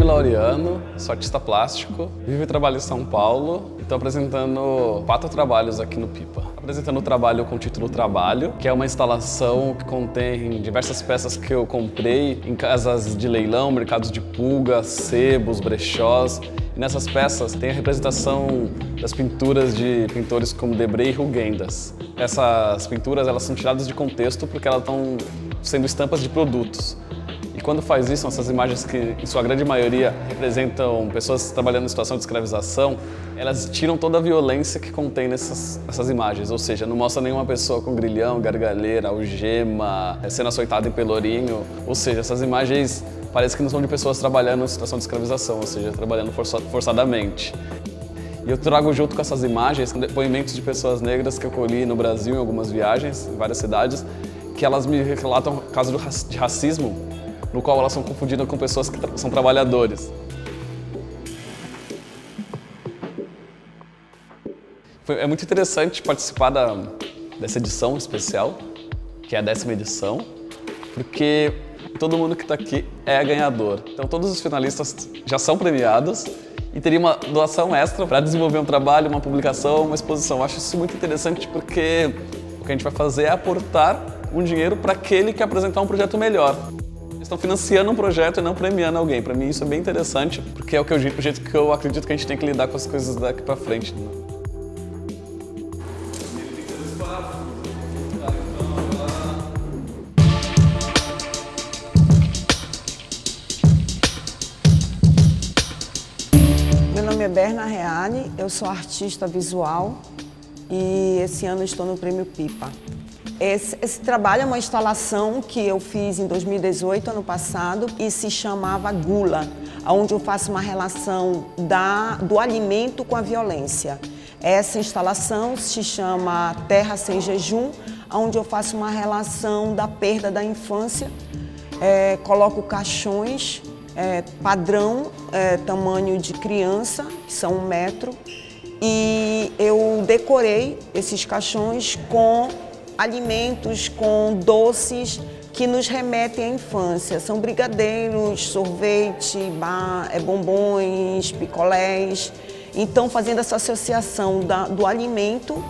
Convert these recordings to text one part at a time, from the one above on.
Guilherme Laureano, sou artista plástico, vivo e trabalho em São Paulo e estou apresentando 4 trabalhos aqui no Pipa. Apresentando o trabalho com o título Trabalho, que é uma instalação que contém diversas peças que eu comprei em casas de leilão, mercados de pulga, sebos, brechós. E nessas peças tem a representação das pinturas de pintores como Debré e Rugendas. Essas pinturas elas são tiradas de contexto porque elas estão sendo estampas de produtos. E quando faz isso, essas imagens que, em sua grande maioria, representam pessoas trabalhando em situação de escravização, elas tiram toda a violência que contém nessas imagens. Ou seja, não mostra nenhuma pessoa com grilhão, gargalheira, algema, sendo açoitada em pelourinho. Ou seja, essas imagens parecem que não são de pessoas trabalhando em situação de escravização, ou seja, trabalhando forçadamente. E eu trago junto com essas imagens depoimentos de pessoas negras que eu colhi no Brasil em algumas viagens, em várias cidades, que elas me relatam casos de racismo, no qual elas são confundidas com pessoas que são trabalhadores. É muito interessante participar dessa edição especial, que é a 10ª edição, porque todo mundo que está aqui é ganhador. Então todos os finalistas já são premiados e teria uma doação extra para desenvolver um trabalho, uma publicação, uma exposição. Eu acho isso muito interessante porque o que a gente vai fazer é aportar um dinheiro para aquele que apresentar um projeto melhor. Eles estão financiando um projeto e não premiando alguém. Para mim isso é bem interessante, porque é o jeito que eu acredito que a gente tem que lidar com as coisas daqui para frente. Meu nome é Berna Reale, eu sou artista visual e esse ano estou no Prêmio Pipa. Esse trabalho é uma instalação que eu fiz em 2018, ano passado, e se chamava Gula, onde eu faço uma relação do alimento com a violência. Essa instalação se chama Terra Sem Jejum, onde eu faço uma relação da perda da infância, coloco caixões, padrão, tamanho de criança, que são 1 metro, e eu decorei esses caixões com alimentos, com doces que nos remetem à infância. São brigadeiros, sorvete, bombons, picolés. Então, fazendo essa associação do alimento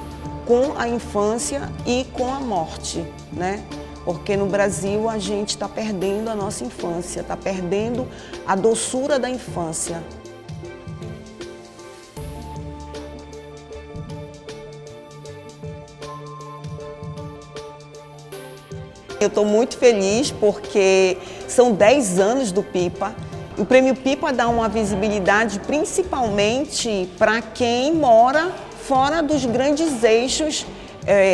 com a infância e com a morte, né? Porque no Brasil a gente está perdendo a nossa infância, está perdendo a doçura da infância. Eu estou muito feliz porque são 10 anos do Pipa. O Prêmio Pipa dá uma visibilidade principalmente para quem mora fora dos grandes eixos,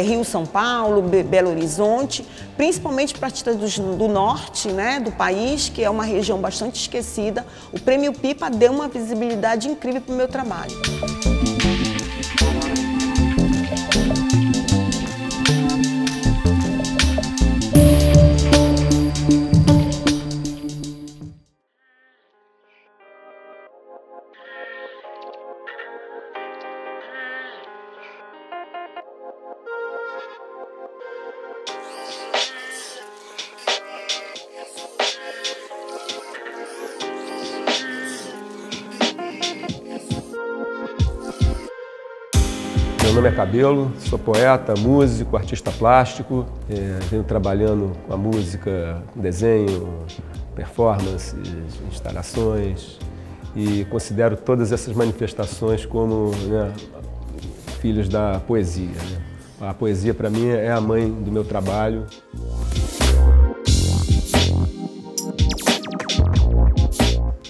Rio, São Paulo, Belo Horizonte, principalmente para artistas do norte, né, do país, que é uma região bastante esquecida. O Prêmio Pipa deu uma visibilidade incrível para o meu trabalho. Meu nome é Cabelo, sou poeta, músico, artista plástico, venho trabalhando com a música, com desenho, performances, instalações e considero todas essas manifestações como, né, filhos da poesia, né? A poesia para mim é a mãe do meu trabalho.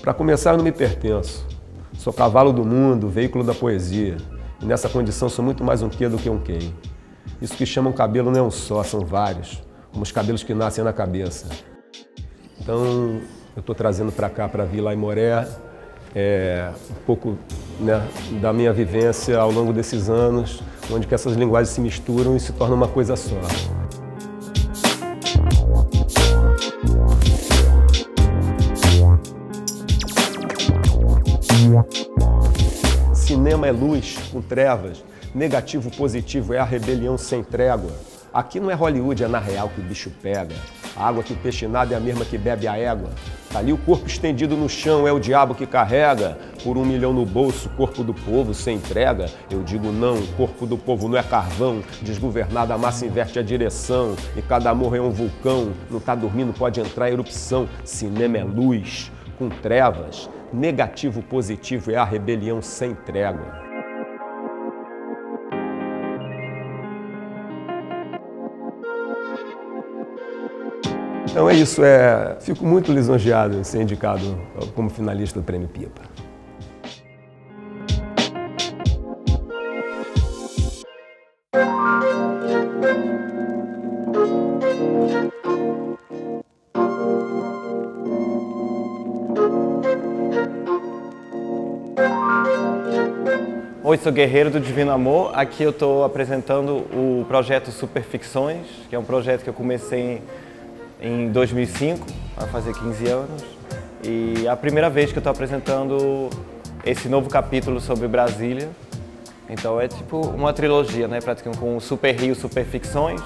Para começar, eu não me pertenço, sou cavalo do mundo, veículo da poesia. E nessa condição sou muito mais um quê do que um quem. Isso que chamam cabelo não é um só, são vários, como os cabelos que nascem na cabeça. Então, eu estou trazendo para cá, para Vila Aimoré, um pouco, né, da minha vivência ao longo desses anos, onde que essas linguagens se misturam e se tornam uma coisa só. Cinema é luz com trevas, negativo positivo é a rebelião sem trégua. Aqui não é Hollywood, é na real que o bicho pega. A água que o peixe nada é a mesma que bebe a égua. Tá ali o corpo estendido no chão, é o diabo que carrega. Por 1 milhão no bolso, o corpo do povo se entrega. Eu digo não, o corpo do povo não é carvão. Desgovernada, a massa inverte a direção. E cada morro é um vulcão. Não tá dormindo, pode entrar em erupção. Cinema é luz, com trevas. Negativo positivo é a rebelião sem trégua. Então é isso, fico muito lisonjeado em ser indicado como finalista do Prêmio Pipa. Oi, sou Guerreiro do Divino Amor. Aqui eu estou apresentando o projeto Superficções, que é um projeto que eu comecei em 2005, vai fazer 15 anos. E é a primeira vez que eu estou apresentando esse novo capítulo sobre Brasília. Então é tipo uma trilogia, né? Praticamente com o Super Rio, Superficções,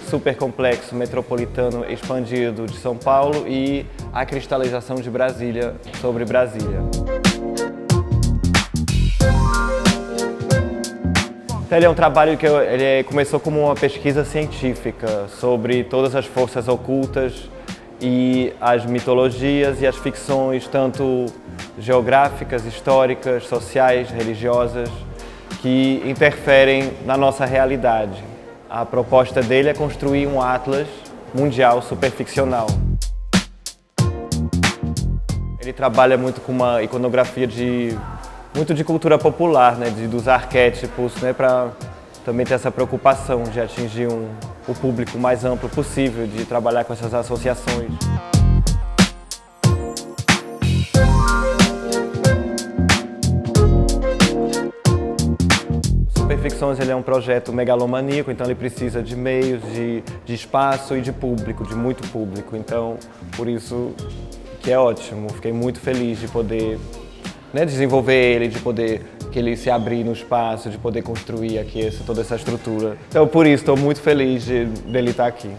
Super Complexo Metropolitano Expandido de São Paulo e a cristalização de Brasília sobre Brasília. Ele é um trabalho que ele começou como uma pesquisa científica sobre todas as forças ocultas e as mitologias e as ficções, tanto geográficas, históricas, sociais, religiosas, que interferem na nossa realidade. A proposta dele é construir um atlas mundial superficcional. Ele trabalha muito com uma iconografia muito de cultura popular, né, dos arquétipos, né, para também ter essa preocupação de atingir o público mais amplo possível, de trabalhar com essas associações. Superficções ele é um projeto megalomaníaco, então ele precisa de meios, de espaço e de público, de muito público. Então, por isso que é ótimo. Fiquei muito feliz de poder desenvolver ele, de poder que ele se abrir no espaço, de poder construir aqui toda essa estrutura. Então, por isso, estou muito feliz dele estar aqui.